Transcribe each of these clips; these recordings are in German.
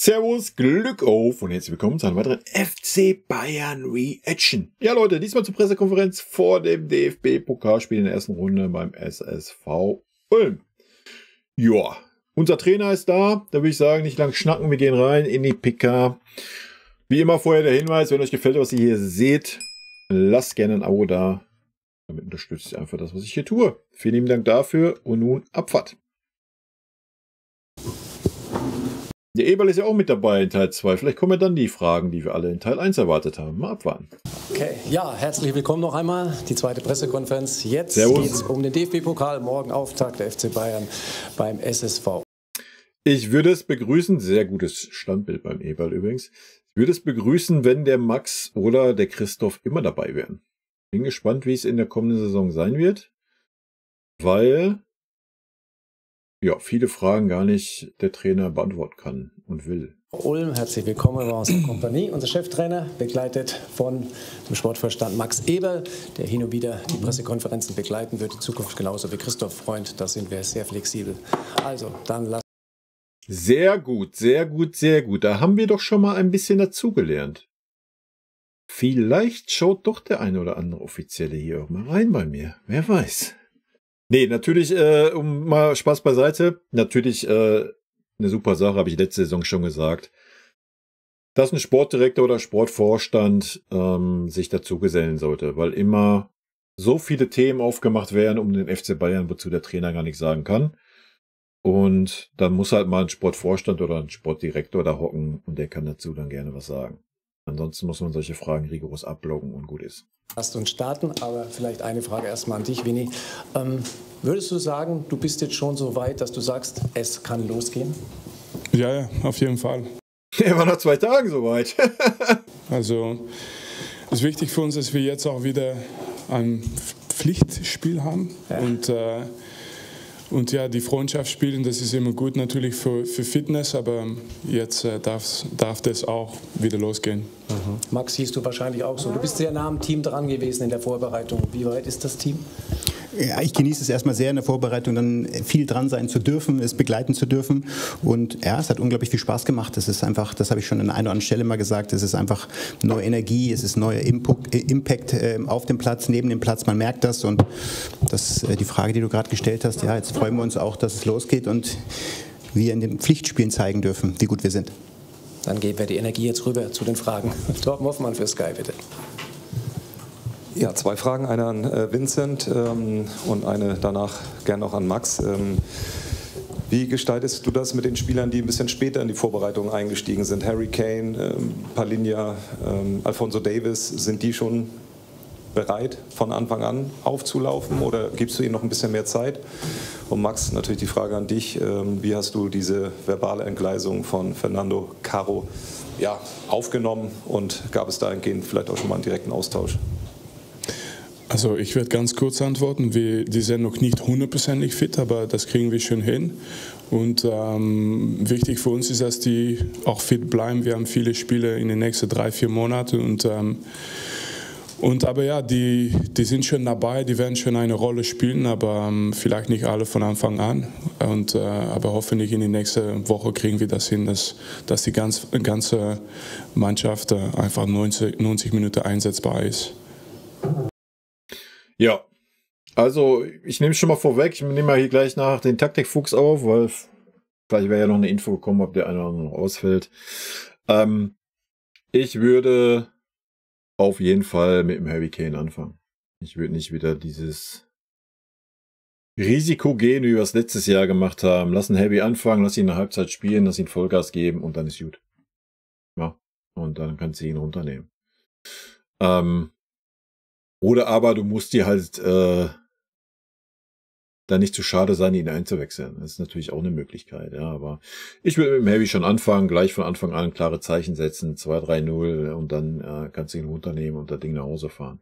Servus, Glück auf und herzlich willkommen zu einer weiteren FC Bayern Reaction. Ja Leute, diesmal zur Pressekonferenz vor dem DFB-Pokalspiel in der ersten Runde beim SSV Ulm. Ja, unser Trainer ist da würde ich sagen, nicht lang schnacken, wir gehen rein in die PK. Wie immer vorher der Hinweis, wenn euch gefällt, was ihr hier seht, lasst gerne ein Abo da. Damit unterstützt ihr einfach das, was ich hier tue. Vielen lieben Dank dafür und nun Abfahrt. Der Eberl ist ja auch mit dabei in Teil 2. Vielleicht kommen ja dann die Fragen, die wir alle in Teil 1 erwartet haben. Mal abwarten. Okay, ja, herzlich willkommen noch einmal. Die zweite Pressekonferenz. Jetzt geht es um den DFB-Pokal. Morgen Auftakt der FC Bayern beim SSV. Ich würde es begrüßen, sehr gutes Standbild beim Eberl übrigens. Ich würde es begrüßen, wenn der Max oder der Christoph immer dabei wären. Bin gespannt, wie es in der kommenden Saison sein wird, weil ja, viele Fragen gar nicht der Trainer beantworten kann und will. Ulm, herzlich willkommen bei unserer Kompanie. Unser Cheftrainer, begleitet von dem Sportvorstand Max Eberl, der hin und wieder die Pressekonferenzen begleiten wird. In Zukunft genauso wie Christoph Freund, da sind wir sehr flexibel. Also, dann lasst. Sehr gut, sehr gut, sehr gut. Da haben wir doch schon mal ein bisschen dazugelernt. Vielleicht schaut doch der eine oder andere Offizielle hier auch mal rein bei mir. Wer weiß. Nee, natürlich, um mal Spaß beiseite, natürlich eine super Sache, habe ich letzte Saison schon gesagt, dass ein Sportdirektor oder Sportvorstand sich dazu gesellen sollte, weil immer so viele Themen aufgemacht werden um den FC Bayern, wozu der Trainer gar nichts sagen kann. Und dann muss halt mal ein Sportvorstand oder ein Sportdirektor da hocken und der kann dazu dann gerne was sagen. Ansonsten muss man solche Fragen rigoros abloggen und gut ist. Lasst uns starten, aber vielleicht eine Frage erstmal an dich, Winnie. Würdest du sagen, du bist jetzt schon so weit, dass du sagst, es kann losgehen? Ja, auf jeden Fall. Er war nach 2 Tagen so weit. Also es ist wichtig für uns, dass wir jetzt auch wieder ein Pflichtspiel haben. Ja. Und ja, die Freundschaft spielen, das ist immer gut natürlich für Fitness, aber jetzt darf das auch wieder losgehen. Max, siehst du wahrscheinlich auch so. Du bist sehr nah am Team dran gewesen in der Vorbereitung. Wie weit ist das Team? Ja, ich genieße es erstmal sehr in der Vorbereitung, dann viel dran sein zu dürfen, es begleiten zu dürfen. Und ja, es hat unglaublich viel Spaß gemacht. Es ist einfach, das habe ich schon an einer oder anderen Stelle mal gesagt, es ist einfach neue Energie, es ist neuer Impact auf dem Platz, neben dem Platz. Man merkt das und das die Frage, die du gerade gestellt hast, ja, jetzt freuen wir uns auch, dass es losgeht und wir in den Pflichtspielen zeigen dürfen, wie gut wir sind. Dann geben wir die Energie jetzt rüber zu den Fragen. Torben Hoffmann für Sky, bitte. Ja, 2 Fragen, eine an Vincent und eine danach gerne auch an Max. Wie gestaltest du das mit den Spielern, die ein bisschen später in die Vorbereitung eingestiegen sind? Harry Kane, Palhinha, Alphonso Davies, sind die schon bereit, von Anfang an aufzulaufen oder gibst du ihnen noch ein bisschen mehr Zeit? Und Max, natürlich die Frage an dich, wie hast du diese verbale Entgleisung von Fernando Caro aufgenommen und gab es dahingehend vielleicht auch schon mal einen direkten Austausch? Also ich werde ganz kurz antworten, die sind noch nicht 100%ig fit, aber das kriegen wir schon hin. Und wichtig für uns ist, dass die auch fit bleiben. Wir haben viele Spiele in den nächsten 3-4 Monaten aber ja, die sind schon dabei, die werden schon eine Rolle spielen, aber vielleicht nicht alle von Anfang an. Aber hoffentlich in die nächste Woche kriegen wir das hin, dass die ganze Mannschaft einfach 90 Minuten einsetzbar ist. Ja, also ich nehme es schon mal vorweg, ich nehme mal hier gleich nach den Taktikfuchs auf, weil vielleicht wäre ja noch eine Info gekommen, ob der eine oder andere noch ausfällt. Ich würde auf jeden Fall mit dem Harry Kane anfangen. Ich würde nicht wieder dieses Risiko gehen, wie wir es letztes Jahr gemacht haben. Lass den Harry anfangen, lass ihn eine Halbzeit spielen, lass ihn Vollgas geben und dann ist gut. Ja, und dann kannst du ihn runternehmen. Oder aber du musst dir halt da nicht zu schade sein, ihn einzuwechseln. Das ist natürlich auch eine Möglichkeit. Ja, aber ich würde mit dem Harry schon anfangen, gleich von Anfang an klare Zeichen setzen, 2-3-0 und dann kannst du ihn runternehmen und das Ding nach Hause fahren.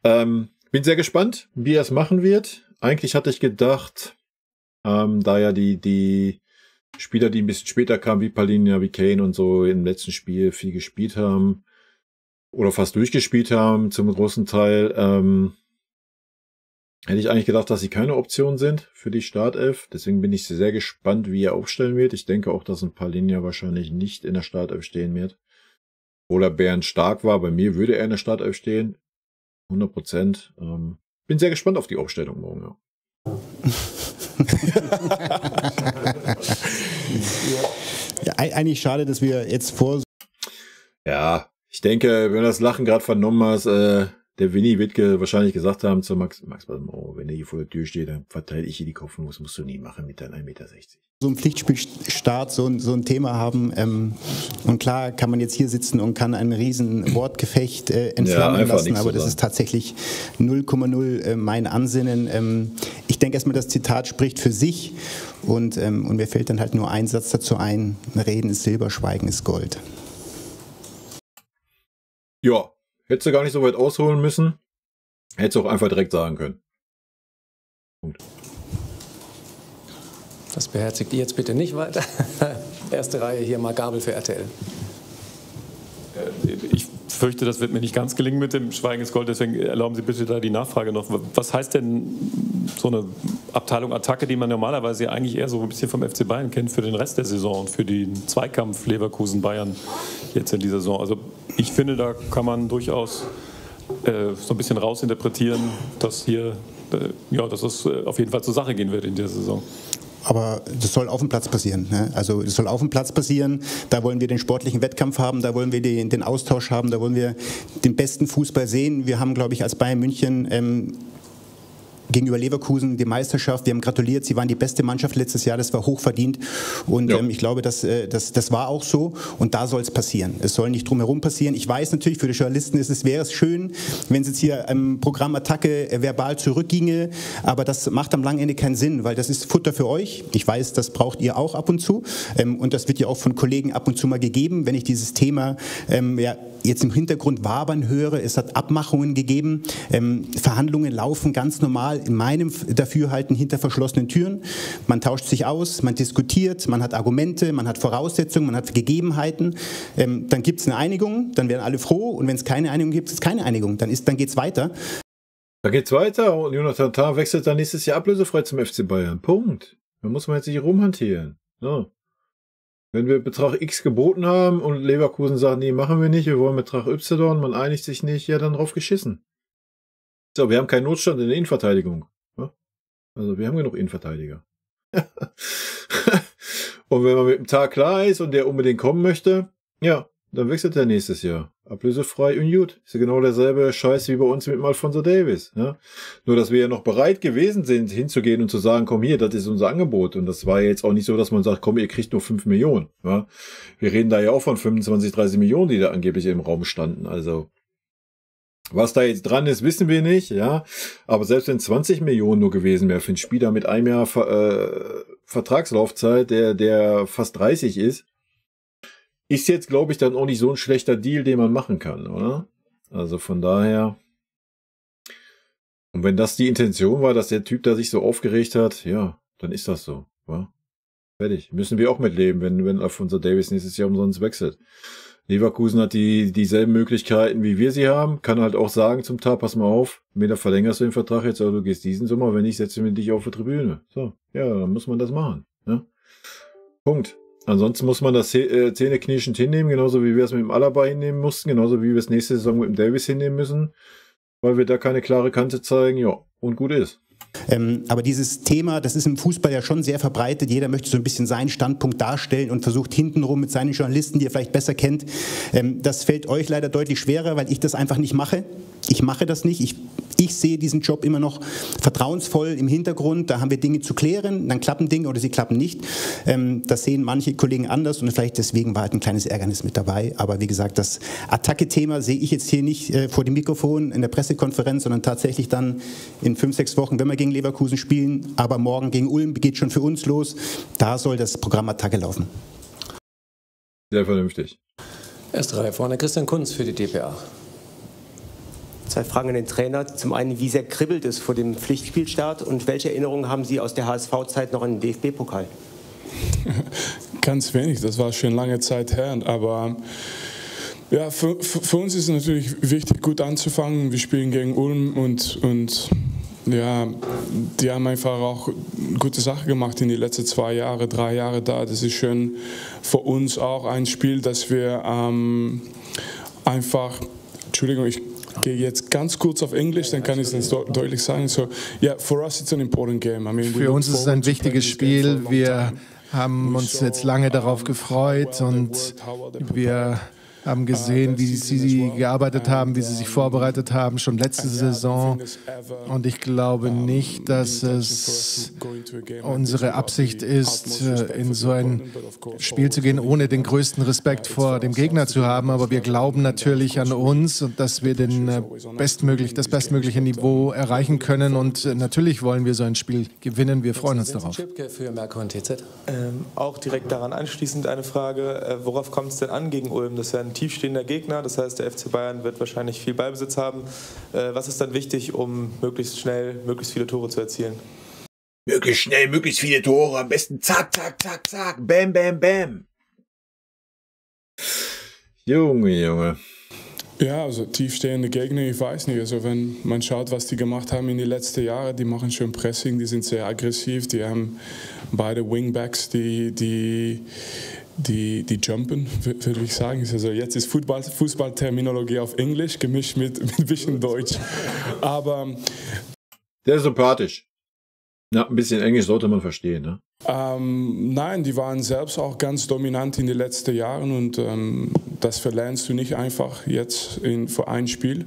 Bin sehr gespannt, wie er es machen wird. Eigentlich hatte ich gedacht, da ja die Spieler, die ein bisschen später kamen, wie Palhinha, wie Kane und so im letzten Spiel viel gespielt haben, oder fast durchgespielt haben zum großen Teil, Hätte ich eigentlich gedacht, dass sie keine Option sind für die Startelf. Deswegen bin ich sehr gespannt, wie er aufstellen wird. Ich denke auch, dass ein Palhinha wahrscheinlich nicht in der Startelf stehen wird. Obwohl er bärenstark war, bei mir würde er in der Startelf stehen. 100%. Bin sehr gespannt auf die Aufstellung morgen. Ja. Ja, eigentlich schade, dass wir jetzt vor... Ja, ich denke, wenn du das Lachen gerade vernommen hast, der Winnie wird wahrscheinlich gesagt haben zu Max, wenn der hier vor der Tür steht, dann verteile ich hier die Kopfnuss, musst du nie machen mit deinen 1,60 Meter. So ein Pflichtspielstart, so ein Thema haben. Und klar kann man jetzt hier sitzen und kann ein riesen Wortgefecht entflammen lassen, aber das ist tatsächlich 0,0 mein Ansinnen. Ich denke erstmal, das Zitat spricht für sich und mir fällt dann halt nur ein Satz dazu ein: Reden ist Silber, Schweigen ist Gold. Ja, hättest du gar nicht so weit ausholen müssen. Hättest du auch einfach direkt sagen können. Punkt. Das beherzigt ihr jetzt bitte nicht weiter. Erste Reihe hier mal Gabel für RTL. Ich fürchte, das wird mir nicht ganz gelingen mit dem Schweigen ist Gold, deswegen erlauben Sie bitte da die Nachfrage noch. Was heißt denn so eine Abteilung Attacke, die man normalerweise ja eigentlich eher so ein bisschen vom FC Bayern kennt, für den Rest der Saison und für den Zweikampf Leverkusen-Bayern jetzt in dieser Saison? Also ich finde, da kann man durchaus so ein bisschen rausinterpretieren, dass hier, dass es auf jeden Fall zur Sache gehen wird in der Saison. Aber das soll auf dem Platz passieren. Ne? Also das soll auf dem Platz passieren. Da wollen wir den sportlichen Wettkampf haben, da wollen wir den Austausch haben, da wollen wir den besten Fußball sehen. Wir haben, glaube ich, als Bayern München gegenüber Leverkusen die Meisterschaft. Wir haben gratuliert, sie waren die beste Mannschaft letztes Jahr, das war hochverdient. Und ich glaube, das war auch so. Und da soll es passieren. Es soll nicht drumherum passieren. Ich weiß natürlich, für die Journalisten wäre es schön, wenn es jetzt hier im Programm Attacke verbal zurückginge. Aber das macht am langen Ende keinen Sinn, weil das ist Futter für euch. Ich weiß, das braucht ihr auch ab und zu. Und das wird ja auch von Kollegen ab und zu mal gegeben, wenn ich dieses Thema jetzt im Hintergrund wabern höre. Es hat Abmachungen gegeben. Verhandlungen laufen ganz normal in meinem Dafürhalten hinter verschlossenen Türen. Man tauscht sich aus, man diskutiert, man hat Argumente, man hat Voraussetzungen, man hat Gegebenheiten. Dann gibt es eine Einigung, dann werden alle froh. Und wenn es keine Einigung gibt, ist es keine Einigung. Dann geht es weiter. Da geht's weiter und Jonathan Tah wechselt dann nächstes Jahr ablösefrei zum FC Bayern. Punkt. Da muss man jetzt nicht rumhantieren. Ja. Wenn wir Betrag X geboten haben und Leverkusen sagt, nee, machen wir nicht, wir wollen Betrag Y, man einigt sich nicht, ja, dann drauf geschissen. So, wir haben keinen Notstand in der Innenverteidigung. Ja? Also wir haben genug Innenverteidiger. Und wenn man mit dem Tag klar ist und der unbedingt kommen möchte, ja, dann wechselt er nächstes Jahr. Ablösefrei und gut. Ist ja genau derselbe Scheiß wie bei uns mit Alphonso Davies. Ja? Nur, dass wir ja noch bereit gewesen sind, hinzugehen und zu sagen, komm hier, das ist unser Angebot. Und das war jetzt auch nicht so, dass man sagt, komm, ihr kriegt nur 5 Millionen. Ja? Wir reden da ja auch von 25, 30 Millionen, die da angeblich im Raum standen. Also, was da jetzt dran ist, wissen wir nicht, ja. Aber selbst wenn 20 Millionen nur gewesen wäre für einen Spieler mit einem Jahr Vertragslaufzeit, der fast 30 ist jetzt, glaube ich, dann auch nicht so ein schlechter Deal, den man machen kann, oder? Also von daher. Und wenn das die Intention war, dass der Typ da sich so aufgeregt hat, ja, dann ist das so, wa? Fertig. Müssen wir auch mitleben, wenn Alphonso Davies nächstes Jahr umsonst wechselt. Leverkusen hat dieselben Möglichkeiten, wie wir sie haben. Kann halt auch sagen zum Tag, pass mal auf, da verlängerst du den Vertrag jetzt, aber du gehst diesen Sommer, wenn nicht, setzen wir dich auf die Tribüne. So, ja, dann muss man das machen. Ne? Punkt. Ansonsten muss man das zähneknirschend hinnehmen, genauso wie wir es mit dem Alaba hinnehmen mussten, genauso wie wir es nächste Saison mit dem Davies hinnehmen müssen, weil wir da keine klare Kante zeigen, ja, und gut ist. Aber dieses Thema, das ist im Fußball ja schon sehr verbreitet. Jeder möchte so ein bisschen seinen Standpunkt darstellen und versucht hintenrum mit seinen Journalisten, die ihr vielleicht besser kennt. Das fällt euch leider deutlich schwerer, weil ich das einfach nicht mache. Ich mache das nicht. Ich sehe diesen Job immer noch vertrauensvoll im Hintergrund. Da haben wir Dinge zu klären, dann klappen Dinge oder sie klappen nicht. Das sehen manche Kollegen anders und vielleicht deswegen war halt ein kleines Ärgernis mit dabei. Aber wie gesagt, das Attacke-Thema sehe ich jetzt hier nicht vor dem Mikrofon in der Pressekonferenz, sondern tatsächlich dann in 5, 6 Wochen, wenn wir gegen Leverkusen spielen. Aber morgen gegen Ulm geht schon für uns los. Da soll das Programm Attacke laufen. Sehr vernünftig. Erste Reihe vorne, Christian Kunz für die dpa. 2 Fragen an den Trainer. Zum einen, wie sehr kribbelt es vor dem Pflichtspielstart und welche Erinnerungen haben Sie aus der HSV-Zeit noch an den DFB-Pokal? Ganz wenig, das war schon lange Zeit her, aber ja, für uns ist es natürlich wichtig, gut anzufangen. Wir spielen gegen Ulm und Ja, die haben einfach auch gute Sachen gemacht in die letzten 2 Jahre, 3 Jahre da. Das ist schön für uns auch ein Spiel, dass wir einfach, Entschuldigung, ich gehe jetzt ganz kurz auf Englisch, dann kann ich es deutlich sagen. So, yeah, for us it's an important game. I mean, für uns ist es ein wichtiges Spiel. Wir haben uns jetzt lange darauf gefreut und wir haben gesehen, wie sie gearbeitet haben, wie sie sich vorbereitet haben, schon letzte Saison. Und ich glaube nicht, dass es unsere Absicht ist, in so ein Spiel zu gehen, ohne den größten Respekt vor dem Gegner zu haben. Aber wir glauben natürlich an uns und dass wir das bestmögliche Niveau erreichen können. Und natürlich wollen wir so ein Spiel gewinnen. Wir freuen uns darauf. Für Merkur und TZ. Auch direkt daran anschließend eine Frage, worauf kommt es denn an gegen Ulm? Das ist ja ein tiefstehender Gegner, das heißt, der FC Bayern wird wahrscheinlich viel Ballbesitz haben. Was ist dann wichtig, um möglichst schnell, möglichst viele Tore zu erzielen? Möglichst schnell, möglichst viele Tore, am besten zack, zack, zack, zack, bam, bam, bam. Junge. Ja, also tiefstehende Gegner, ich weiß nicht. Also wenn man schaut, was die gemacht haben in den letzten Jahren, die machen schön Pressing, die sind sehr aggressiv, die haben beide Wingbacks, die jumpen, würde ich sagen. Also jetzt ist Fußballterminologie auf Englisch, gemischt mit ein bisschen Deutsch. Aber der ist sympathisch. Ja, ein bisschen Englisch sollte man verstehen, ne? Nein, die waren selbst auch ganz dominant in den letzten Jahren und das verlernst du nicht einfach jetzt für ein Spiel.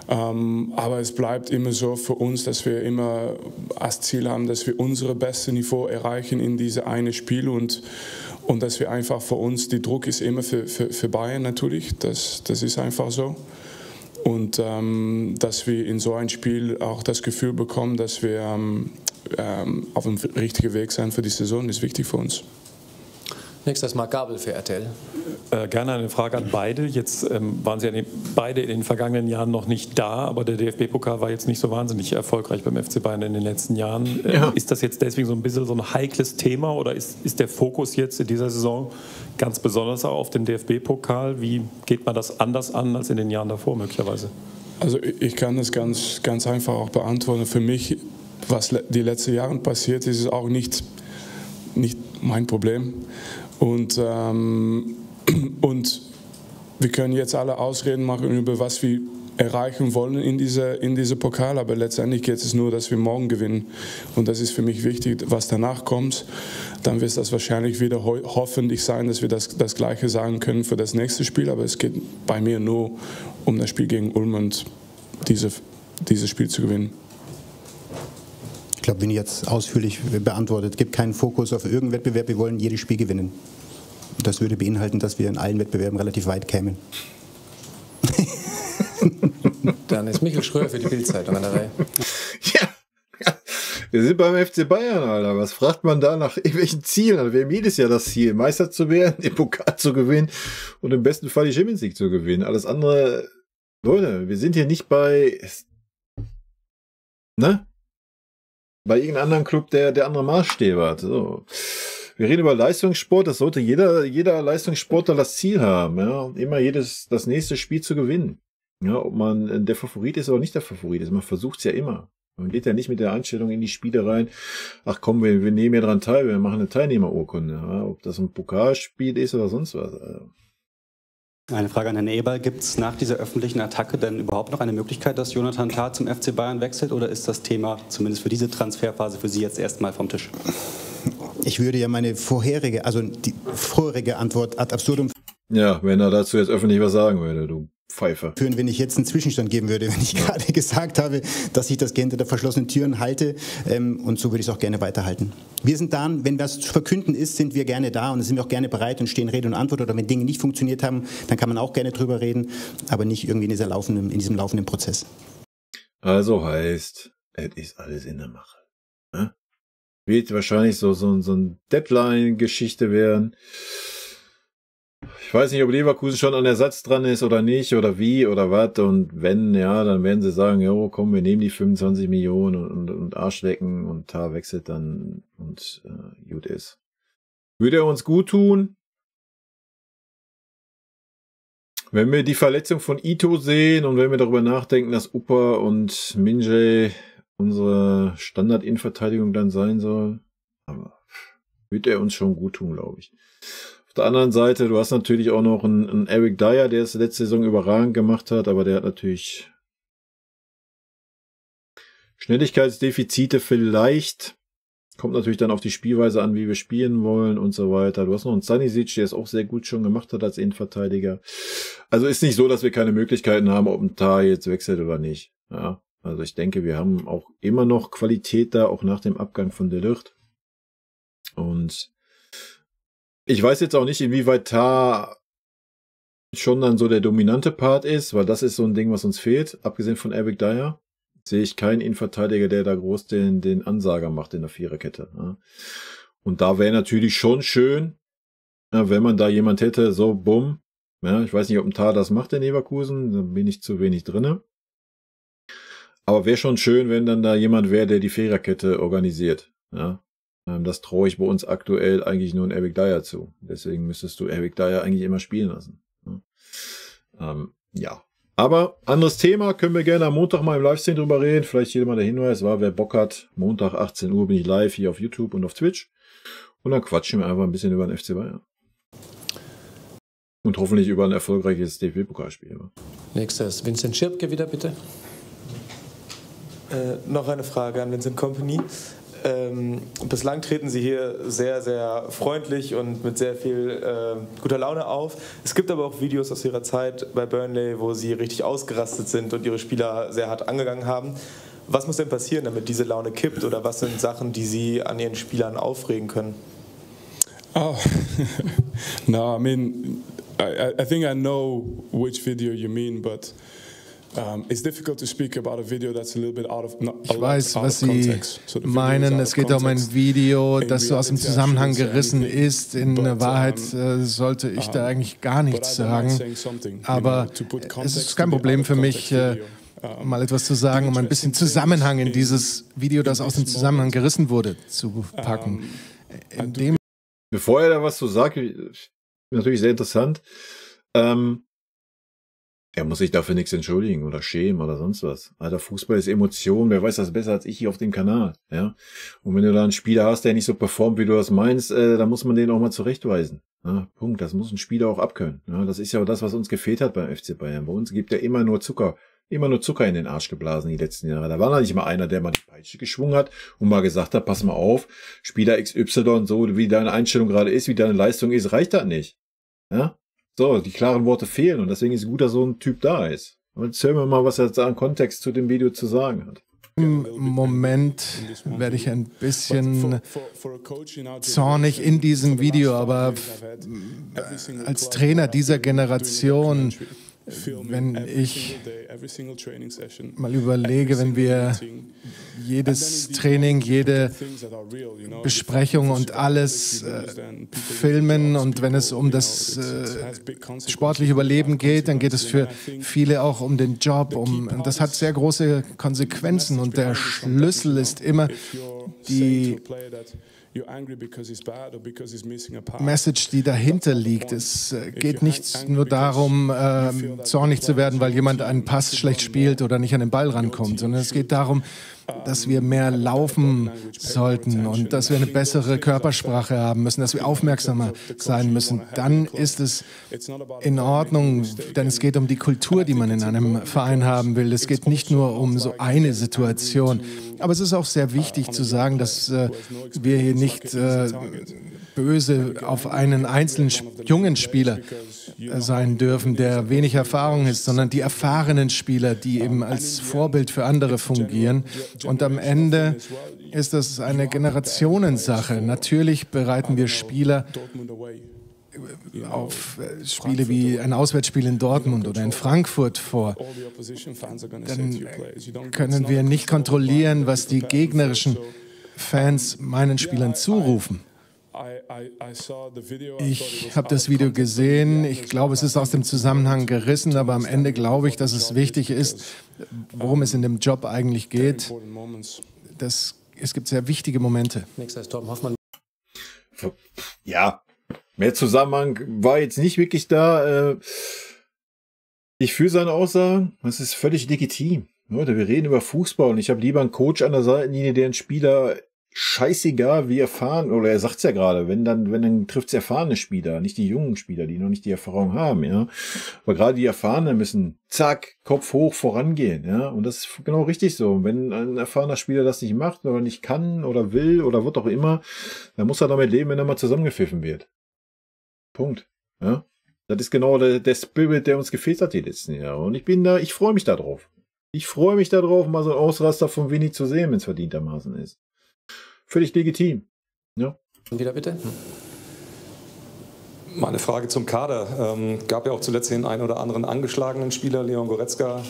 Aber es bleibt immer so für uns, dass wir immer als Ziel haben, dass wir unsere beste Niveau erreichen in diese eine Spiel und dass wir einfach für uns, die Druck ist immer für Bayern natürlich, das ist einfach so. Und dass wir in so ein Spiel auch das Gefühl bekommen, dass wir auf dem richtigen Weg sind für die Saison, ist wichtig für uns. Nächstes Marc Gabel für RTL. Gerne eine Frage an beide. Jetzt waren Sie ja beide in den vergangenen Jahren noch nicht da, aber der DFB-Pokal war jetzt nicht so wahnsinnig erfolgreich beim FC Bayern in den letzten Jahren. Ja. Ist das jetzt deswegen so ein bisschen so ein heikles Thema oder ist der Fokus jetzt in dieser Saison ganz besonders auch auf dem DFB-Pokal? Wie geht man das anders an als in den Jahren davor möglicherweise? Also ich kann das ganz einfach auch beantworten. Für mich, was die letzten Jahre passiert ist, ist auch nicht mein Problem. Und wir können jetzt alle Ausreden machen über was wir erreichen wollen in diese Pokal, aber letztendlich geht es nur, dass wir morgen gewinnen. Und das ist für mich wichtig, was danach kommt. Dann wird das wahrscheinlich wieder hoffentlich sein, dass wir das Gleiche sagen können für das nächste Spiel, aber es geht bei mir nur um das Spiel gegen Ulm und dieses Spiel zu gewinnen. Ich glaube, wenn ihr jetzt ausführlich beantwortet, gibt keinen Fokus auf irgendeinen Wettbewerb, wir wollen jedes Spiel gewinnen. Das würde beinhalten, dass wir in allen Wettbewerben relativ weit kämen. Dann ist Michael Schröer für die Bild-Zeitung an der Reihe. Ja, wir sind beim FC Bayern, Alter. Was fragt man da nach irgendwelchen Zielen? Also wir haben jedes Jahr das Ziel, Meister zu werden, den Pokal zu gewinnen und im besten Fall die Champions League zu gewinnen. Alles andere, Leute, wir sind hier nicht bei irgendeinem anderen Club, der andere Maßstäbe hat. So. Wir reden über Leistungssport, das sollte jeder Leistungssportler das Ziel haben, ja, immer das nächste Spiel zu gewinnen. Ja, ob man der Favorit ist oder nicht der Favorit ist, man versucht es ja immer. Man geht ja nicht mit der Einstellung in die Spiele rein, ach komm, wir nehmen ja dran teil, wir machen eine Teilnehmerurkunde, ja, ob das ein Pokalspiel ist oder sonst was. Eine Frage an Herrn Eberl. Gibt es nach dieser öffentlichen Attacke denn überhaupt noch eine Möglichkeit, dass Jonathan Tah zum FC Bayern wechselt oder ist das Thema zumindest für diese Transferphase für Sie jetzt erstmal vom Tisch? Ich würde ja meine vorherige Antwort ad absurdum Ja, wenn er dazu jetzt öffentlich was sagen würde, du Pfeife. Führen, wenn ich jetzt einen Zwischenstand geben würde, wenn ich gerade gesagt habe, dass ich das hinter der verschlossenen Türen halte und so würde ich es auch gerne weiterhalten. Wir sind da, wenn was zu verkünden ist, sind wir gerne da und sind wir auch gerne bereit und stehen Rede und Antwort oder wenn Dinge nicht funktioniert haben, dann kann man auch gerne drüber reden, aber nicht irgendwie in diesem laufenden Prozess. Also heißt, es ist alles in der Mache. Ne? Wird wahrscheinlich so ein Deadline-Geschichte werden. Ich weiß nicht, ob Leverkusen schon an Ersatz dran ist oder nicht oder wie oder was und wenn, ja, dann werden sie sagen, jo, komm, wir nehmen die 25 Millionen und Arschlecken und Tah wechselt dann und gut ist. Würde er uns gut tun? Wenn wir die Verletzung von Ito sehen und wenn wir darüber nachdenken, dass Upa und Minje unsere Standard-Innenverteidigung dann sein soll. Aber wird er uns schon gut tun, glaube ich. Auf der anderen Seite, du hast natürlich auch noch einen Eric Dyer, der es letzte Saison überragend gemacht hat, aber der hat natürlich Schnelligkeitsdefizite vielleicht. Kommt natürlich dann auf die Spielweise an, wie wir spielen wollen und so weiter. Du hast noch einen Stanisic, der es auch sehr gut schon gemacht hat als Innenverteidiger. Also ist nicht so, dass wir keine Möglichkeiten haben, ob ein Tar jetzt wechselt oder nicht. Ja, also ich denke, wir haben auch immer noch Qualität da, auch nach dem Abgang von De Ligt. Und ich weiß jetzt auch nicht, inwieweit Tar schon dann so der dominante Part ist, weil das ist so ein Ding, was uns fehlt, abgesehen von Eric Dyer. Sehe ich keinen Innenverteidiger, der da groß den Ansager macht in der Viererkette. Ja. Und da wäre natürlich schon schön, ja, wenn man da jemand hätte, so bumm. Ja, ich weiß nicht, ob ein Tar das macht in Leverkusen, da bin ich zu wenig drinne. Aber wäre schon schön, wenn dann da jemand wäre, der die Viererkette organisiert. Ja. Das traue ich bei uns aktuell eigentlich nur in Eric Dyer zu. Deswegen müsstest du Eric Dyer eigentlich immer spielen lassen. Ja. Aber anderes Thema, können wir gerne am Montag mal im Livestream drüber reden. Vielleicht hier mal der Hinweis war, wer Bock hat, Montag 18 Uhr bin ich live hier auf YouTube und auf Twitch. Und dann quatschen wir einfach ein bisschen über den FC Bayern. Und hoffentlich über ein erfolgreiches DFB-Pokalspiel. Nächstes, Vincent Schirpke wieder, bitte. Noch eine Frage an Vincent Kompany. Bislang treten Sie hier sehr, sehr freundlich und mit sehr viel guter Laune auf. Es gibt aber auch Videos aus Ihrer Zeit bei Burnley, wo Sie richtig ausgerastet sind und Ihre Spieler sehr hart angegangen haben. Was muss denn passieren, damit diese Laune kippt? Oder was sind Sachen, die Sie an Ihren Spielern aufregen können? Oh, no, I mean, I think I know which video you mean, but it's difficult to speak about a video that's a little bit out of Ich weiß, was Sie meinen. Es geht um ein Video, das so aus dem Zusammenhang gerissen ist. In Wahrheit sollte ich da eigentlich gar nichts sagen. Aber es ist kein Problem für mich, mal etwas zu sagen, um ein bisschen Zusammenhang in dieses Video, das aus dem Zusammenhang gerissen wurde, zu packen. Bevor er da was zu sagt, natürlich sehr interessant. Er muss sich dafür nichts entschuldigen oder schämen oder sonst was. Alter, Fußball ist Emotion. Wer weiß das besser als ich hier auf dem Kanal? Ja. Und wenn du da einen Spieler hast, der nicht so performt, wie du das meinst, dann muss man den auch mal zurechtweisen. Ja, Punkt. Das muss ein Spieler auch abkönnen. Ja, das ist ja das, was uns gefehlt hat beim FC Bayern. Bei uns gibt er immer nur Zucker in den Arsch geblasen die letzten Jahre. Da war noch nicht mal einer, der mal die Peitsche geschwungen hat und mal gesagt hat, pass mal auf, Spieler XY, so wie deine Einstellung gerade ist, wie deine Leistung ist, reicht das nicht. Ja. So, die klaren Worte fehlen und deswegen ist es gut, dass so ein Typ da ist. Und jetzt hören wir mal, was er da im Kontext zu dem Video zu sagen hat. Im Moment werde ich ein bisschen zornig in diesem Video, aber als Trainer dieser Generation, wenn ich mal überlege, wenn wir jedes Training, jede Besprechung und alles filmen und wenn es um das sportliche Überleben geht, dann geht es für viele auch um den Job. Das hat sehr große Konsequenzen und der Schlüssel ist immer die Message, die dahinter liegt. Es geht nicht nur darum, zornig zu werden, weil jemand einen Pass schlecht spielt oder nicht an den Ball rankommt, sondern es geht darum, dass wir mehr laufen sollten und dass wir eine bessere Körpersprache haben müssen, dass wir aufmerksamer sein müssen. Dann ist es in Ordnung, denn es geht um die Kultur, die man in einem Verein haben will. Es geht nicht nur um so eine Situation. Aber es ist auch sehr wichtig zu sagen, dass wir hier nicht böse auf einen einzelnen jungen Spieler sein dürfen, der wenig Erfahrung ist, sondern die erfahrenen Spieler, die eben als Vorbild für andere fungieren. Und am Ende ist das eine Generationensache. Natürlich bereiten wir Spieler auf Spiele wie ein Auswärtsspiel in Dortmund oder in Frankfurt vor. Dann können wir nicht kontrollieren, was die gegnerischen Fans meinen Spielern zurufen. Ich habe das Video gesehen. Ich glaube, es ist aus dem Zusammenhang gerissen, aber am Ende glaube ich, dass es wichtig ist, worum es in dem Job eigentlich geht. Es gibt sehr wichtige Momente. Nächster ist Torben Hoffmann. Ja, mehr Zusammenhang war jetzt nicht wirklich da. Ich fühle seine Aussagen. Das ist völlig legitim. Leute, wir reden über Fußball und ich habe lieber einen Coach an der Seitenlinie, der einen Spieler scheißegal wie erfahren, oder er sagt's ja gerade, wenn dann trifft's erfahrene Spieler, nicht die jungen Spieler, die noch nicht die Erfahrung haben, ja. Aber gerade die Erfahrenen müssen zack, Kopf hoch vorangehen, ja. Und das ist genau richtig so. Wenn ein erfahrener Spieler das nicht macht oder nicht kann oder will oder wird auch immer, dann muss er damit leben, wenn er mal zusammengepfiffen wird. Punkt. Ja. Das ist genau der Spirit, der uns gefehlt hat die letzten Jahre. Und ich freue mich da drauf. Ich freue mich darauf, mal so einen Ausraster von Winnie zu sehen, wenn es verdientermaßen ist. Völlig legitim. Ja. Wieder bitte. Meine Frage zum Kader. Gab ja auch zuletzt den einen oder anderen angeschlagenen Spieler, Leon Goretzka.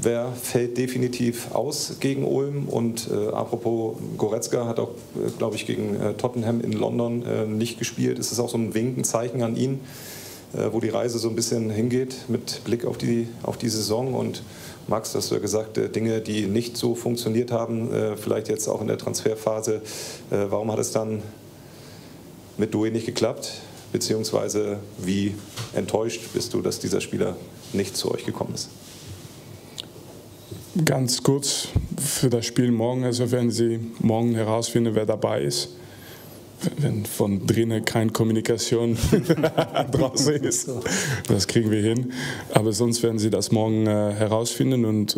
Wer fällt definitiv aus gegen Ulm? Und apropos Goretzka hat auch, glaube ich, gegen Tottenham in London nicht gespielt. Ist es auch so ein Winkenzeichen an ihn, wo die Reise so ein bisschen hingeht mit Blick auf die Saison? Und Max, hast du ja gesagt, Dinge, die nicht so funktioniert haben, vielleicht jetzt auch in der Transferphase. Warum hat es dann mit Doué nicht geklappt? Beziehungsweise wie enttäuscht bist du, dass dieser Spieler nicht zu euch gekommen ist? Ganz kurz für das Spiel morgen, also werden Sie morgen herausfinden, wer dabei ist. Wenn von drinnen keine Kommunikation draußen ist, das kriegen wir hin. Aber sonst werden Sie das morgen herausfinden und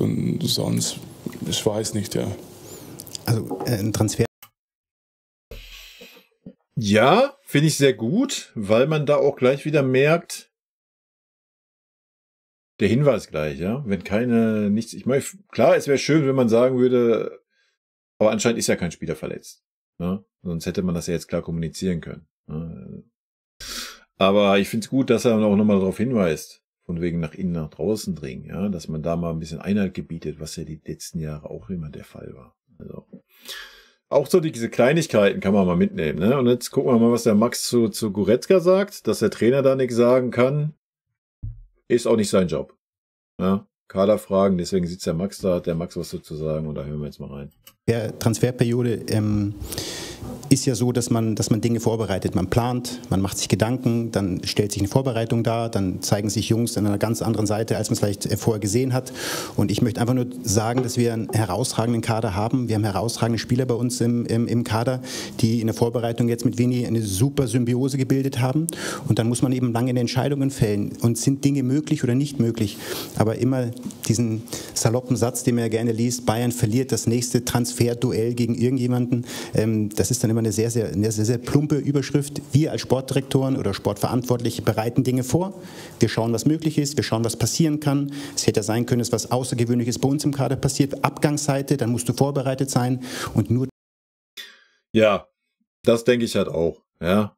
sonst, ich weiß nicht, ja. Also ein Transfer. Ja, finde ich sehr gut, weil man da auch gleich wieder merkt, der Hinweis gleich, ja, wenn nichts, ich meine, klar, es wäre schön, wenn man sagen würde, aber anscheinend ist ja kein Spieler verletzt, ne? Sonst hätte man das ja jetzt klar kommunizieren können. Ne? Aber ich finde es gut, dass er auch nochmal darauf hinweist, von wegen nach innen, nach draußen dringen, ja, dass man da mal ein bisschen Einhalt gebietet, was ja die letzten Jahre auch immer der Fall war. Also auch so diese Kleinigkeiten kann man mal mitnehmen, ne? Und jetzt gucken wir mal, was der Max zu Goretzka sagt, dass der Trainer da nichts sagen kann, ist auch nicht sein Job. Ja? Kaderfragen, deswegen sitzt der Max da, hat der Max was dazu sagen und da hören wir jetzt mal rein. Der Transferperiode ist ja so, dass man Dinge vorbereitet. Man plant, man macht sich Gedanken, dann stellt sich eine Vorbereitung dar, dann zeigen sich Jungs an einer ganz anderen Seite, als man es vielleicht vorher gesehen hat. Und ich möchte einfach nur sagen, dass wir einen herausragenden Kader haben. Wir haben herausragende Spieler bei uns im Kader, die in der Vorbereitung jetzt mit Winnie eine super Symbiose gebildet haben. Und dann muss man eben lange Entscheidungen fällen. Und sind Dinge möglich oder nicht möglich? Aber immer diesen saloppen Satz, den man ja gerne liest, Bayern verliert das nächste Transferduell gegen irgendjemanden. Das ist dann immer eine sehr, sehr plumpe Überschrift. Wir als Sportdirektoren oder Sportverantwortliche bereiten Dinge vor. Wir schauen, was möglich ist. Wir schauen, was passieren kann. Es hätte ja sein können, dass was Außergewöhnliches bei uns im Kader passiert. Abgangsseite, dann musst du vorbereitet sein. Und nur. Ja, das denke ich halt auch. Ja,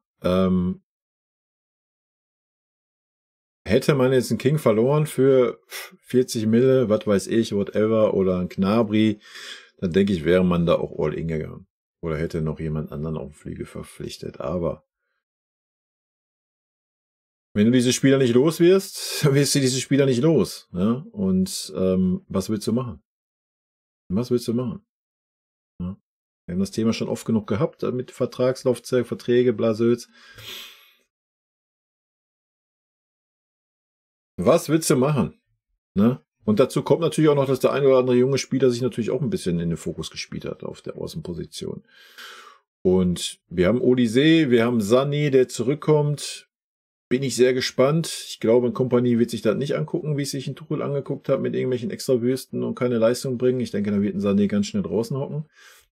hätte man jetzt einen King verloren für 40 Mille, was weiß ich, whatever, oder ein Gnabry, dann denke ich, wäre man da auch all in gegangen. Oder hätte noch jemand anderen auf dem Flügel verpflichtet. Aber wenn du diese Spieler nicht los wirst, dann wirst du diese Spieler nicht los. Ja? Und was willst du machen? Was willst du machen? Ja? Wir haben das Thema schon oft genug gehabt mit Vertragslaufzeit, Verträge, Blasöz. Was willst du machen? Ne? Und dazu kommt natürlich auch noch, dass der ein oder andere junge Spieler sich natürlich auch ein bisschen in den Fokus gespielt hat auf der Außenposition. Und wir haben Olise, wir haben Sané, der zurückkommt. Bin ich sehr gespannt. Ich glaube, ein Kompanie wird sich das nicht angucken, wie es sich ein Tuchel angeguckt hat, mit irgendwelchen Extrawürsten und keine Leistung bringen. Ich denke, da wird ein Sané ganz schnell draußen hocken.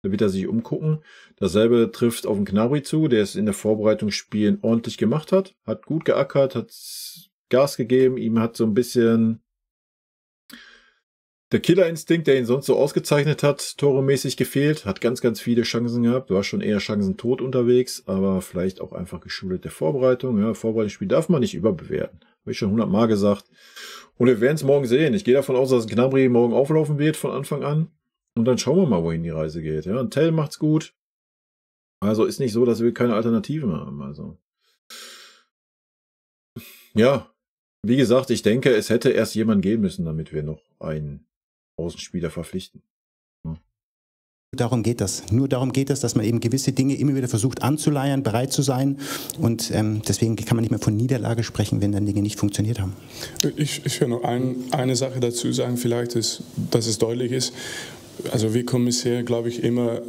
Da wird er sich umgucken. Dasselbe trifft auf den Gnabry zu, der es in der Vorbereitungsspielen ordentlich gemacht hat. Hat gut geackert, hat Gas gegeben. Ihm hat so ein bisschen der Killerinstinkt, der ihn sonst so ausgezeichnet hat, toremäßig gefehlt. Hat ganz, ganz viele Chancen gehabt. War schon eher chancentot unterwegs, aber vielleicht auch einfach geschuldet der Vorbereitung. Ja, Vorbereitungsspiel darf man nicht überbewerten. Habe ich schon 100-mal gesagt. Und wir werden es morgen sehen. Ich gehe davon aus, dass Gnabry morgen auflaufen wird von Anfang an. Und dann schauen wir mal, wohin die Reise geht. Ja, und Tell macht's gut. Also ist nicht so, dass wir keine Alternativen haben. Also ja, wie gesagt, ich denke, es hätte erst jemand gehen müssen, damit wir noch einen Außenspieler verpflichten. Darum geht das. Nur darum geht es, dass man eben gewisse Dinge immer wieder versucht anzuleiern, bereit zu sein. Und deswegen kann man nicht mehr von Niederlage sprechen, wenn dann Dinge nicht funktioniert haben. Ich will noch eine Sache dazu sagen, vielleicht, ist, dass es deutlich ist. Also wir kommunizieren, glaube ich, immer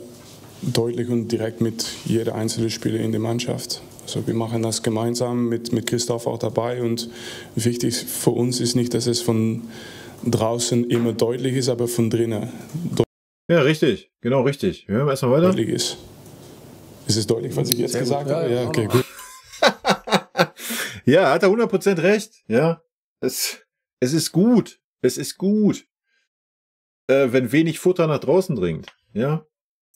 deutlich und direkt mit jeder einzelnen Spieler in der Mannschaft. Also wir machen das gemeinsam mit Christoph auch dabei. Und wichtig für uns ist nicht, dass es von draußen immer deutlich ist, aber von drinnen. Ja, richtig. Genau, richtig. Wir hören erstmal weiter. Deutlich ist. Ist es deutlich, was ich jetzt gesagt habe? Ja, okay, gut. Ja, hat er 100% recht. Ja, es ist gut. Es ist gut, wenn wenig Futter nach draußen dringt. Ja.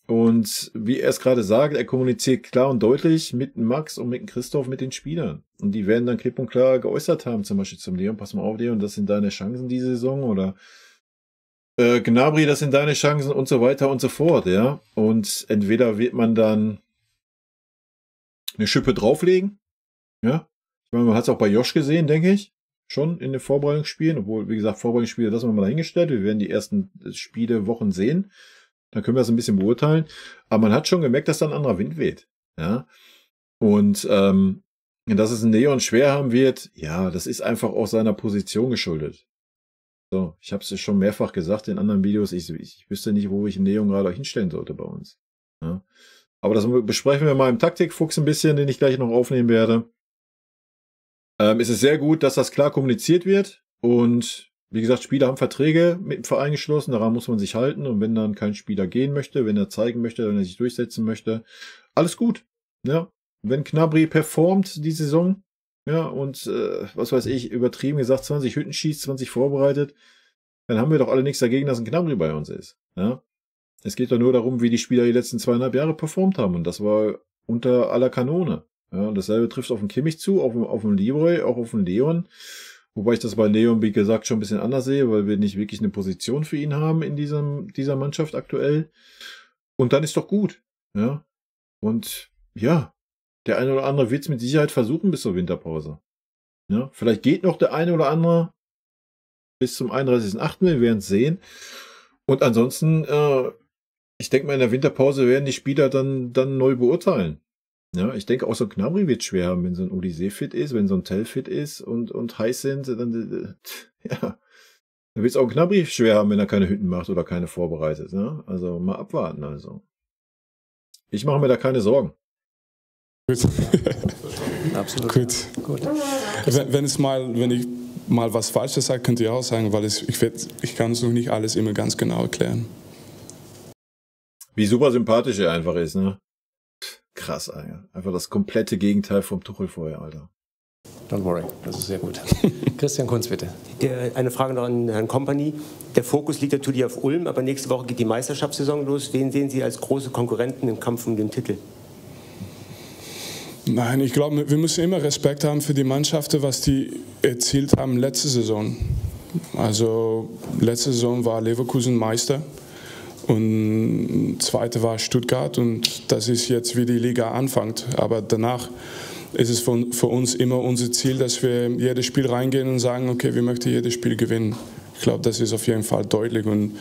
Und wie er es gerade sagt, er kommuniziert klar und deutlich mit Max und mit Christoph, mit den Spielern. Und die werden dann klipp und klar geäußert haben, zum Beispiel zum Leon, pass mal auf, Leon, das sind deine Chancen diese Saison, oder Gnabry, das sind deine Chancen und so weiter und so fort, ja. Und entweder wird man dann eine Schippe drauflegen, ja. Ich meine, man hat es auch bei Josh gesehen, denke ich, schon in den Vorbereitungsspielen, obwohl, wie gesagt, Vorbereitungsspiele, das haben wir mal dahingestellt. Wir werden die ersten Spiele, Wochen sehen. Dann können wir das ein bisschen beurteilen. Aber man hat schon gemerkt, dass da ein anderer Wind weht, ja. Und dass es ein Leon schwer haben wird, ja, das ist einfach auch seiner Position geschuldet. So, ich habe es schon mehrfach gesagt in anderen Videos, ich wüsste nicht, wo ich einen Leon gerade hinstellen sollte bei uns. Ja. Aber das besprechen wir mal im Taktikfuchs ein bisschen, den ich gleich noch aufnehmen werde. Es ist sehr gut, dass das klar kommuniziert wird. Und wie gesagt, Spieler haben Verträge mit dem Verein geschlossen, daran muss man sich halten. Und wenn dann kein Spieler gehen möchte, wenn er zeigen möchte, wenn er sich durchsetzen möchte, alles gut. Ja. Wenn Gnabry performt die Saison, ja, und was weiß ich, übertrieben gesagt, 20 Hütten schießt, 20 vorbereitet, dann haben wir doch alle nichts dagegen, dass ein Gnabry bei uns ist. Ja? Es geht doch nur darum, wie die Spieler die letzten 2,5 Jahre performt haben. Und das war unter aller Kanone. Ja, und dasselbe trifft auf den Kimmich zu, auf den Leroy, auch auf den Leon. Wobei ich das bei Leon, wie gesagt, schon ein bisschen anders sehe, weil wir nicht wirklich eine Position für ihn haben in dieser Mannschaft aktuell. Und dann ist doch gut. Ja. Und ja, der eine oder andere wird es mit Sicherheit versuchen bis zur Winterpause. Ja, vielleicht geht noch der eine oder andere bis zum 31.8. Wir werden es sehen. Und ansonsten, ich denke mal, in der Winterpause werden die Spieler dann neu beurteilen. Ja, ich denke auch so ein Gnabry wird schwer haben, wenn so ein Odyssee fit ist, wenn so ein Tell fit ist und heiß sind, dann ja, dann wird es auch ein Gnabry schwer haben, wenn er keine Hütten macht oder keine vorbereitet. Ne? Also mal abwarten also. Ich mache mir da keine Sorgen. Gut. Absolut. Gut. Wenn ich mal was Falsches sage, könnt ihr auch sagen, weil ich kann es noch nicht alles immer ganz genau erklären. Wie super sympathisch er einfach ist, ne? Krass, Alter. Einfach das komplette Gegenteil vom Tuchel vorher, Alter. Don't worry, das ist sehr gut. Christian Kunz, bitte. Eine Frage noch an Herrn Kompany. Der Fokus liegt natürlich auf Ulm, aber nächste Woche geht die Meisterschaftssaison los. Wen sehen Sie als große Konkurrenten im Kampf um den Titel? Nein, ich glaube, wir müssen immer Respekt haben für die Mannschaften, was die erzielt haben letzte Saison. Also letzte Saison war Leverkusen Meister und zweite war Stuttgart und das ist jetzt, wie die Liga anfängt. Aber danach ist es für uns immer unser Ziel, dass wir jedes Spiel reingehen und sagen, okay, wir möchten jedes Spiel gewinnen. Ich glaube, das ist auf jeden Fall deutlich. Und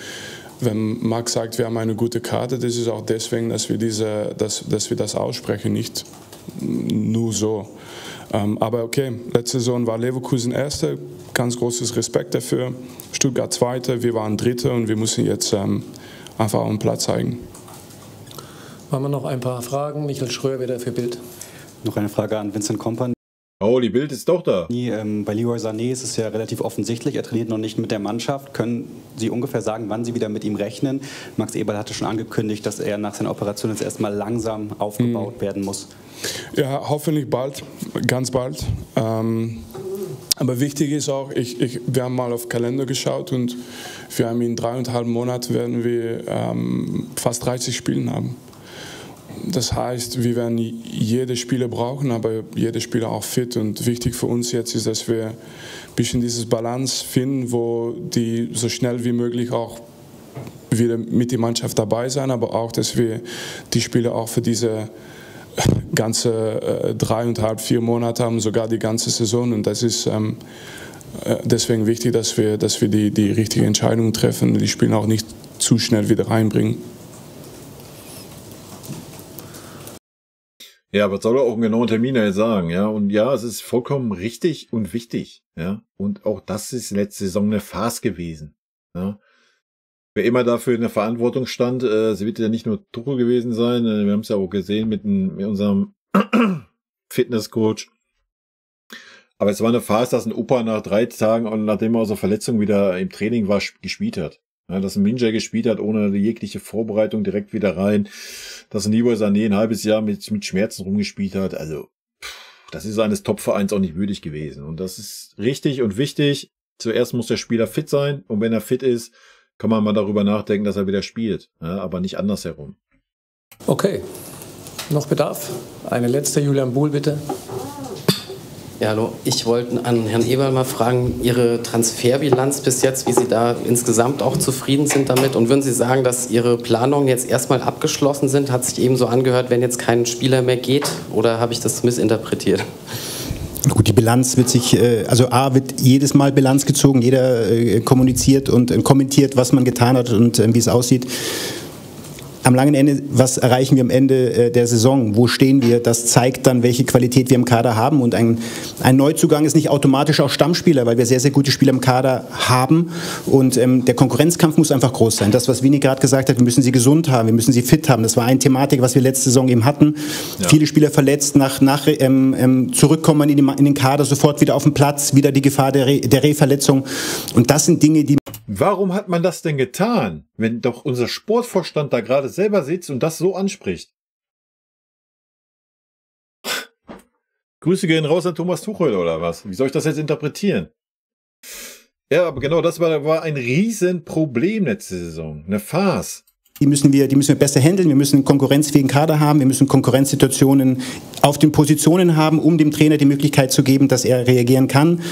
wenn Max sagt, wir haben eine gute Karte, das ist auch deswegen, dass wir das aussprechen, nicht nur so. Aber okay, letzte Saison war Leverkusen Erster, ganz großes Respekt dafür. Stuttgart Zweiter, wir waren Dritter und wir müssen jetzt einfach auch einen Platz zeigen. Haben wir noch ein paar Fragen? Michael Schröer wieder für Bild. Noch eine Frage an Vincent Kompany. Oh, die Bild ist doch da. Bei Leroy Sané ist es ja relativ offensichtlich, er trainiert noch nicht mit der Mannschaft. Können Sie ungefähr sagen, wann Sie wieder mit ihm rechnen? Max Eberl hatte schon angekündigt, dass er nach seiner Operation jetzt erstmal langsam aufgebaut werden muss. Ja, hoffentlich bald, ganz bald. Aber wichtig ist auch, wir haben mal auf den Kalender geschaut und wir haben in 3,5 Monaten werden wir fast 30 Spiele haben. Das heißt, wir werden jede Spieler brauchen, aber jeder Spieler auch fit. Und wichtig für uns jetzt ist, dass wir ein bisschen dieses Balance finden, wo die so schnell wie möglich auch wieder mit der Mannschaft dabei sein, aber auch, dass wir die Spieler auch für diese ganze 3,5, 4 Monate haben, sogar die ganze Saison. Und das ist deswegen wichtig, dass wir die richtige Entscheidung treffen und die Spieler auch nicht zu schnell wieder reinbringen. Ja, was soll er auch einen genauen Termin jetzt sagen, ja? Und ja, es ist vollkommen richtig und wichtig, ja? Und auch das ist letzte Saison eine Farce gewesen, ja? Wer immer dafür in der Verantwortung stand, es wird ja nicht nur Tuchel gewesen sein, wir haben es ja auch gesehen mit unserem Fitnesscoach. Aber es war eine Farce, dass ein Opa nach 3 Tagen und nachdem er aus der Verletzung wieder im Training war, gespielt hat. Ja, dass ein Minja gespielt hat, ohne jegliche Vorbereitung direkt wieder rein. Dass ein Leroy Sané ein halbes Jahr mit Schmerzen rumgespielt hat. Also, das ist eines Top-Vereins auch nicht würdig gewesen. Und das ist richtig und wichtig. Zuerst muss der Spieler fit sein. Und wenn er fit ist, kann man mal darüber nachdenken, dass er wieder spielt. Ja, aber nicht andersherum. Okay. Noch Bedarf? Eine letzte, Julian Buhl, bitte. Ja, hallo. Ich wollte an Herrn Eberl mal fragen, Ihre Transferbilanz bis jetzt, wie Sie da insgesamt auch zufrieden sind damit. Und würden Sie sagen, dass Ihre Planungen jetzt erstmal abgeschlossen sind? Hat sich eben so angehört, wenn jetzt kein Spieler mehr geht? Oder habe ich das missinterpretiert? Gut, die Bilanz wird sich, also A, wird jedes Mal Bilanz gezogen, jeder kommuniziert und kommentiert, was man getan hat und wie es aussieht. Am langen Ende, was erreichen wir am Ende der Saison? Wo stehen wir? Das zeigt dann, welche Qualität wir im Kader haben. Und ein Neuzugang ist nicht automatisch auch Stammspieler, weil wir sehr, sehr gute Spieler im Kader haben. Und der Konkurrenzkampf muss einfach groß sein. Das, was Winnie gerade gesagt hat, wir müssen sie gesund haben, wir müssen sie fit haben. Das war eine Thematik, was wir letzte Saison eben hatten. Ja. Viele Spieler verletzt, zurückkommen in den Kader, sofort wieder auf den Platz, wieder die Gefahr der Reverletzung. Und das sind Dinge, die... Warum hat man das denn getan, wenn doch unser Sportvorstand da gerade selber sitzt und das so anspricht? Grüße gehen raus an Thomas Tuchel oder was? Wie soll ich das jetzt interpretieren? Ja, aber genau, das war ein Riesenproblem letzte Saison. Eine Farce. Die müssen wir besser handeln, wir müssen einen konkurrenzfähigen Kader haben, wir müssen Konkurrenzsituationen auf den Positionen haben, um dem Trainer die Möglichkeit zu geben, dass er reagieren kann,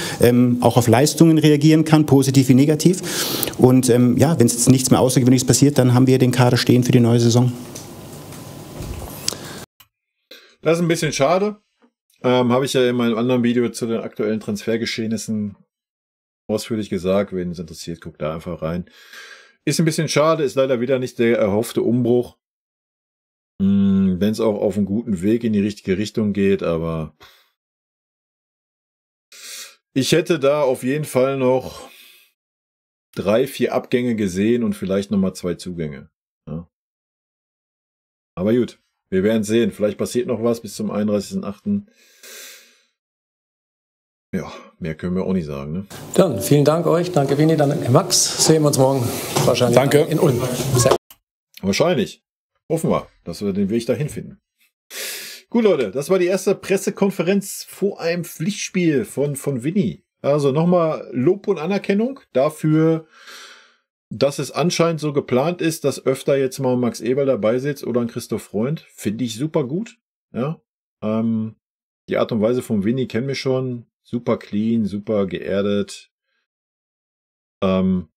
auch auf Leistungen reagieren kann, positiv wie negativ. Und ja, wenn jetzt nichts mehr Außergewöhnliches passiert, dann haben wir den Kader stehen für die neue Saison. Das ist ein bisschen schade. Habe ich ja in meinem anderen Video zu den aktuellen Transfergeschehnissen ausführlich gesagt. Wen es interessiert, guckt da einfach rein. Ist ein bisschen schade, ist leider wieder nicht der erhoffte Umbruch. Wenn es auch auf einen guten Weg in die richtige Richtung geht, aber ich hätte da auf jeden Fall noch 3, 4 Abgänge gesehen und vielleicht nochmal 2 Zugänge. Ja. Aber gut, wir werden sehen. Vielleicht passiert noch was bis zum 31.08. Ja, mehr können wir auch nicht sagen. Ne? Dann vielen Dank euch, danke Winnie, danke Max. Sehen wir uns morgen wahrscheinlich danke. In Ulm. Wahrscheinlich. Hoffen wir, dass wir den Weg dahin finden. Gut, Leute, das war die erste Pressekonferenz vor einem Pflichtspiel von Winnie. Also nochmal Lob und Anerkennung dafür, dass es anscheinend so geplant ist, dass öfter jetzt mal Max Eberl dabei sitzt oder ein Christoph Freund. Finde ich super gut. Ja. Die Art und Weise von Winnie kennen wir schon. Super clean, super geerdet. Wenn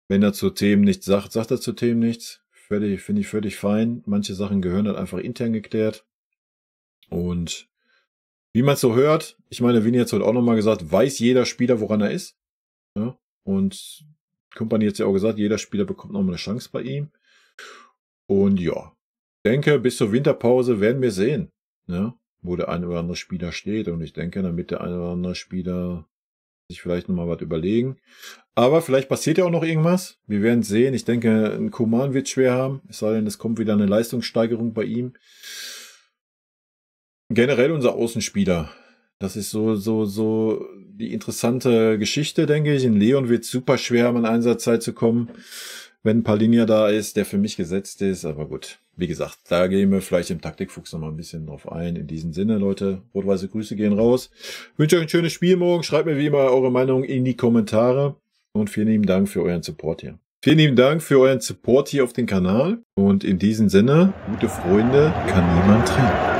er zu Themen nichts sagt, sagt er zu Themen nichts. Finde ich völlig fein. Manche Sachen gehören dann einfach intern geklärt. Und wie man es so hört, ich meine, Winnie hat es heute auch nochmal gesagt, weiß jeder Spieler, woran er ist. Ja? Und Kompanie hat ja auch gesagt, jeder Spieler bekommt nochmal eine Chance bei ihm. Und ja, denke, bis zur Winterpause werden wir sehen, ja, wo der eine oder andere Spieler steht. Und ich denke, damit der eine oder andere Spieler sich vielleicht nochmal was überlegen. Aber vielleicht passiert ja auch noch irgendwas. Wir werden sehen. Ich denke, ein Coman wird schwer haben. Es sei denn, es kommt wieder eine Leistungssteigerung bei ihm. Generell unser Außenspieler. Das ist so die interessante Geschichte, denke ich. In Leon wird es super schwer, um an Einsatzzeit zu kommen, wenn Palhinha da ist, der für mich gesetzt ist. Aber gut, wie gesagt, da gehen wir vielleicht im Taktikfuchs noch mal ein bisschen drauf ein. In diesem Sinne, Leute, rot-weiße Grüße gehen raus. Ich wünsche euch ein schönes Spiel morgen. Schreibt mir wie immer eure Meinung in die Kommentare. Und vielen lieben Dank für euren Support hier. Vielen lieben Dank für euren Support hier auf dem Kanal. Und in diesem Sinne, gute Freunde kann niemand trennen.